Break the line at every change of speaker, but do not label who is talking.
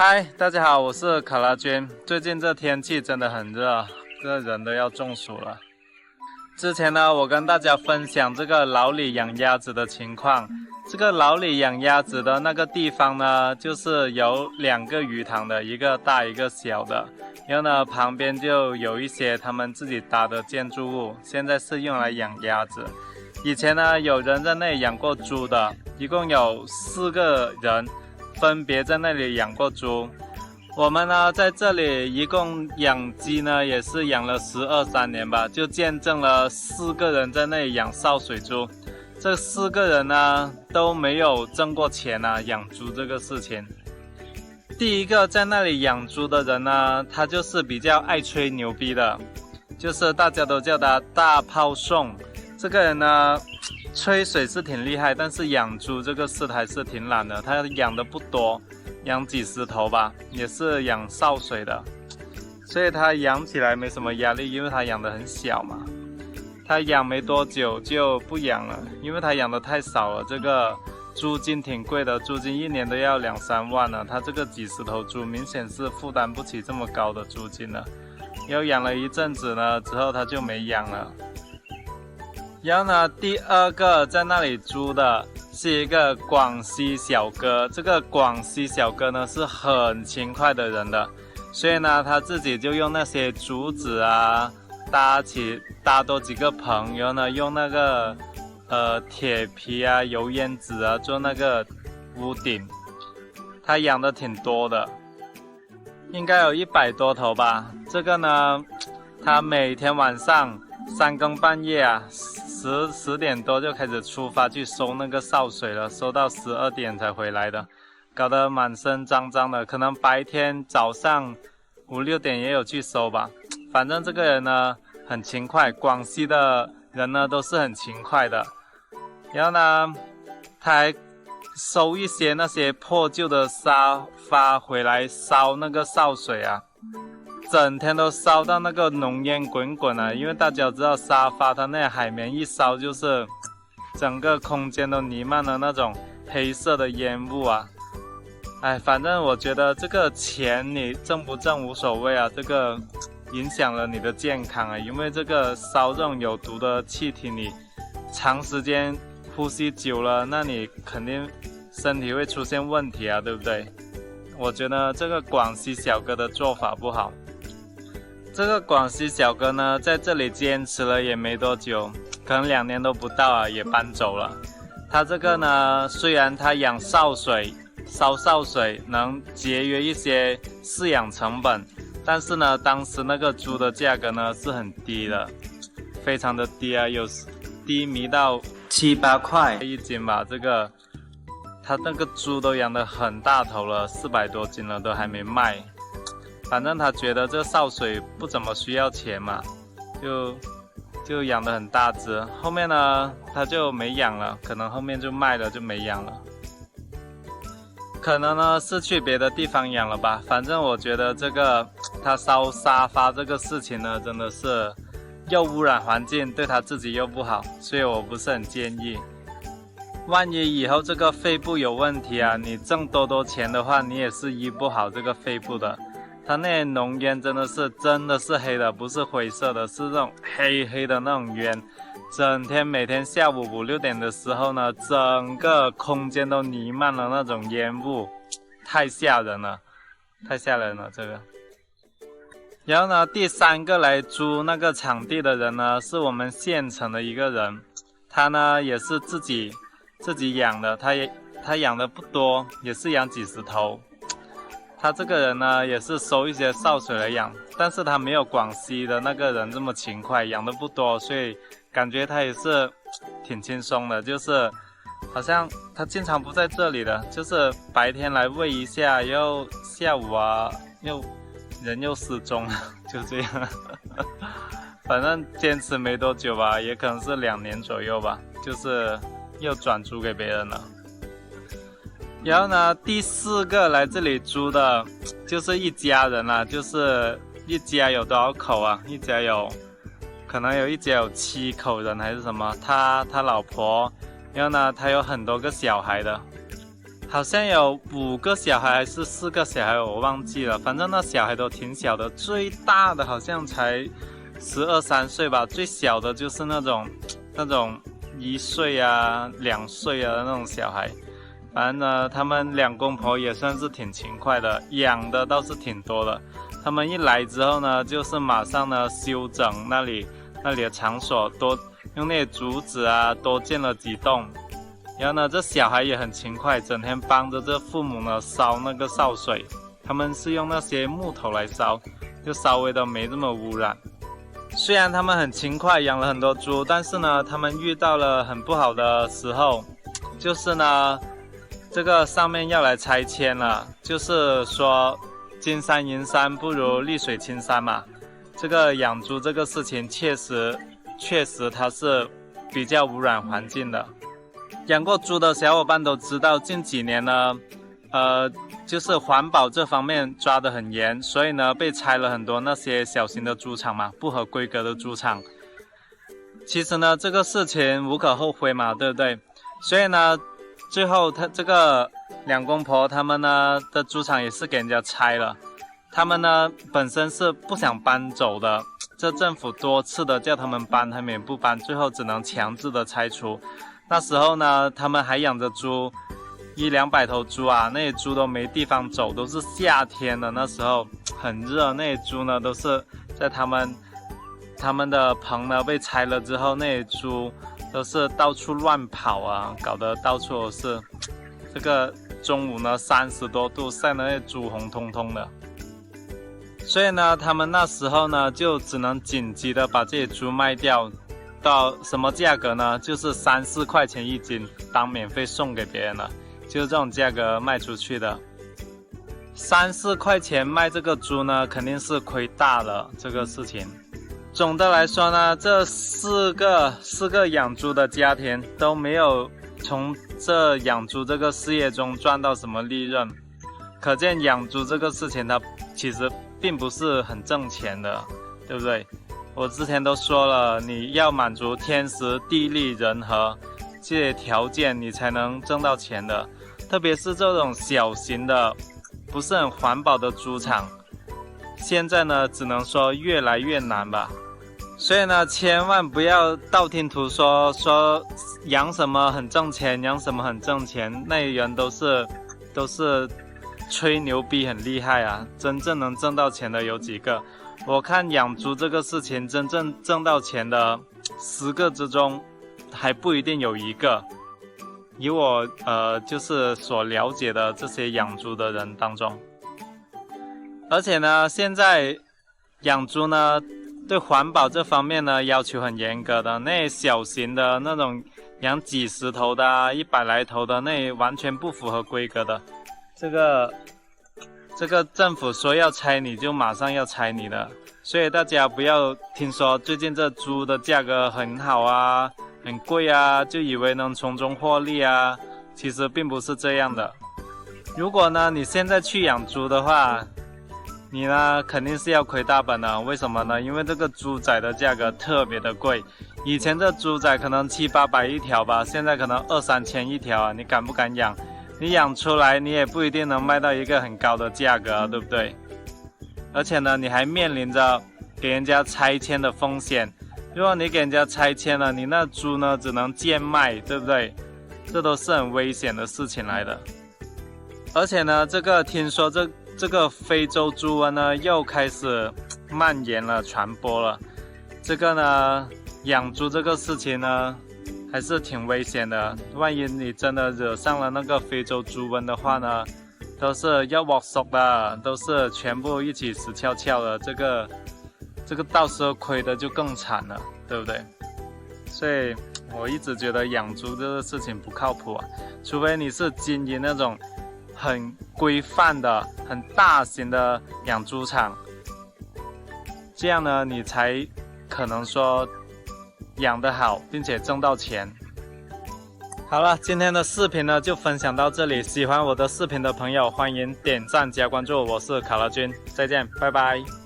嗨，大家好，我是卡拉君。最近这天气真的很热，这人都要中暑了。之前呢，我跟大家分享这个老李养鸭子的情况。这个老李养鸭子的那个地方呢，就是有2个鱼塘的，一个大一个小的。然后呢，旁边就有一些他们自己搭的建筑物，现在是用来养鸭子。以前呢，有人在那里养过猪的，一共有4个人分别在那里养过猪。我们呢，在这里一共养鸡呢，也是养了12、13年吧，就见证了4个人在那里养潲水猪。这4个人呢，都没有挣过钱啊，养猪这个事情。第一个在那里养猪的人呢，他就是比较爱吹牛逼的，就是大家都叫他大炮送。这个人呢，吹水是挺厉害，但是养猪这个事还是挺懒的。他养的不多，养几十头吧，也是养潲水的，所以他养起来没什么压力，因为他养的很小嘛。他养没多久就不养了，因为他养的太少了，这个租金挺贵的，租金1年都要2、3万了。他这个几十头猪明显是负担不起这么高的租金了。然后养了一阵子呢，之后他就没养了。然后呢，第2个在那里租的是一个广西小哥。这个广西小哥呢是很勤快的人的，所以呢他自己就用那些竹子啊搭多几个棚，然后呢用那个铁皮啊、油烟纸啊做那个屋顶。他养的挺多的，应该有100多头吧。这个呢，他每天晚上3更半夜啊，10点多就开始出发去收那个潲水了，收到12点才回来的，搞得满身脏脏的。可能白天早上5、6点也有去收吧。反正这个人呢很勤快，广西的人呢都是很勤快的。然后呢，他还收一些那些破旧的沙发回来烧那个潲水啊，整天都烧到那个浓烟滚滚啊。因为大家知道沙发它那海绵一烧，就是整个空间都弥漫了那种黑色的烟雾啊。反正我觉得这个钱你挣不挣无所谓啊，这个影响了你的健康啊。因为这个烧这种有毒的气体，你长时间呼吸久了，那你肯定身体会出现问题啊，对不对？我觉得这个广西小哥的做法不好。这个广西小哥呢，在这里坚持了也没多久，可能2年都不到啊，也搬走了。他这个呢，虽然他养潲水、烧潲水能节约一些饲养成本，但是呢，当时那个猪的价格呢是很低的，非常的低啊，有低迷到7、8块一斤吧。这个他那个猪都养得很大头了，400多斤了，都还没卖。反正他觉得这潲水不怎么需要钱嘛，就养得很大只。后面呢他就没养了，可能后面就卖了，就没养了。可能呢是去别的地方养了吧。反正我觉得这个他烧沙发这个事情呢，真的是又污染环境，对他自己又不好，所以我不是很建议。万一以后这个肺部有问题啊，你挣多钱的话，你也是医不好这个肺部的。它那浓烟真的是黑的，不是灰色的，是这种黑黑的那种烟。整天每天下午5、6点的时候呢，整个空间都弥漫了那种烟雾，太吓人了，太吓人了这个。然后呢，第3个来租那个场地的人呢，是我们县城的一个人。他呢也是自己养的，他养的不多，也是养几十头。他这个人呢也是收一些潲水来养，但是他没有广西的那个人这么勤快，养的不多，所以感觉他也是挺轻松的。就是好像他经常不在这里的，就是白天来喂一下，然后下午啊人又失踪了，就这样。反正坚持没多久吧，也可能是2年左右吧，就是又转租给别人了。然后呢，第4个来这里租的就是一家人啦，就是一家有多少口啊？可能有一家有7口人还是什么？他老婆，然后呢，他有很多个小孩的，好像有5个小孩还是4个小孩，我忘记了。反正那小孩都挺小的，最大的好像才12、13岁吧，最小的就是那种1岁啊、2岁啊那种小孩。反正呢，他们2公婆也算是挺勤快的，养的倒是挺多的。他们一来之后呢，就是马上呢修整那里的场所，多用那些竹子啊多建了几栋。然后呢，这小孩也很勤快，整天帮着这父母呢烧那个烧水。他们是用那些木头来烧，就稍微的没这么污染。虽然他们很勤快，养了很多猪，但是呢，他们遇到了很不好的时候，就是呢，这个上面要来拆迁了，就是说金山银山不如绿水青山嘛。这个养猪这个事情确实它是比较污染环境的。养过猪的小伙伴都知道，近几年呢，就是环保这方面抓得很严，所以呢，被拆了很多那些小型的猪场嘛，不合规格的猪场。其实呢，这个事情无可厚非嘛，对不对？所以呢，最后他这个2公婆他们呢的猪场也是给人家拆了。他们呢本身是不想搬走的，这政府多次的叫他们搬，他们也不搬，最后只能强制的拆除。那时候呢，他们还养着猪，100、200头猪啊，那些猪都没地方走，都是夏天的，那时候很热，那些猪呢都是在他们的棚呢被拆了之后，那些猪都是到处乱跑啊，搞得到处都是。这个中午呢30多度，晒得那些猪红彤彤的。所以呢，他们那时候呢就只能紧急的把这些猪卖掉，到什么价格呢？就是3、4块钱1斤，当免费送给别人了，就是这种价格卖出去的。3、4块钱卖这个猪呢，肯定是亏大了这个事情。总的来说呢，这四个养猪的家庭都没有从这养猪这个事业中赚到什么利润，可见养猪这个事情它其实并不是很挣钱的，对不对？我之前都说了，你要满足天时地利人和这些条件，你才能挣到钱的。特别是这种小型的不是很环保的猪场，现在呢只能说越来越难吧。所以呢，千万不要道听途说养什么很挣钱，养什么很挣钱，那些人都是吹牛逼很厉害啊，真正能挣到钱的有几个？我看养猪这个事情，真正挣到钱的10个之中，还不一定有1个。以我就是所了解的这些养猪的人当中，而且呢，现在养猪呢，对环保这方面呢要求很严格的，那小型的那种养几十头的啊，100来头的，那完全不符合规格的。这个政府说要拆你就马上要拆你的，所以大家不要听说最近这猪的价格很好啊，很贵啊，就以为能从中获利啊，其实并不是这样的。如果呢你现在去养猪的话，你呢肯定是要亏大本的。为什么呢？因为这个猪仔的价格特别的贵，以前这猪仔可能7、800一条吧，现在可能2、3千一条啊，你敢不敢养？你养出来你也不一定能卖到一个很高的价格，对不对？而且呢，你还面临着给人家拆迁的风险。如果你给人家拆迁了，你那猪呢只能贱卖，对不对？这都是很危险的事情来的。而且呢，听说这个非洲猪瘟呢又开始蔓延了、传播了。这个呢，养猪这个事情呢还是挺危险的，万一你真的惹上了那个非洲猪瘟的话呢，都是要握手的，都是全部一起死翘翘的，这个到时候亏的就更惨了，对不对？所以我一直觉得养猪这个事情不靠谱啊，除非你是经营那种很规范的、很大型的养猪场，这样呢你才可能说养得好，并且挣到钱。好了，今天的视频呢就分享到这里，喜欢我的视频的朋友欢迎点赞加关注，我是卡拉君，再见，拜拜。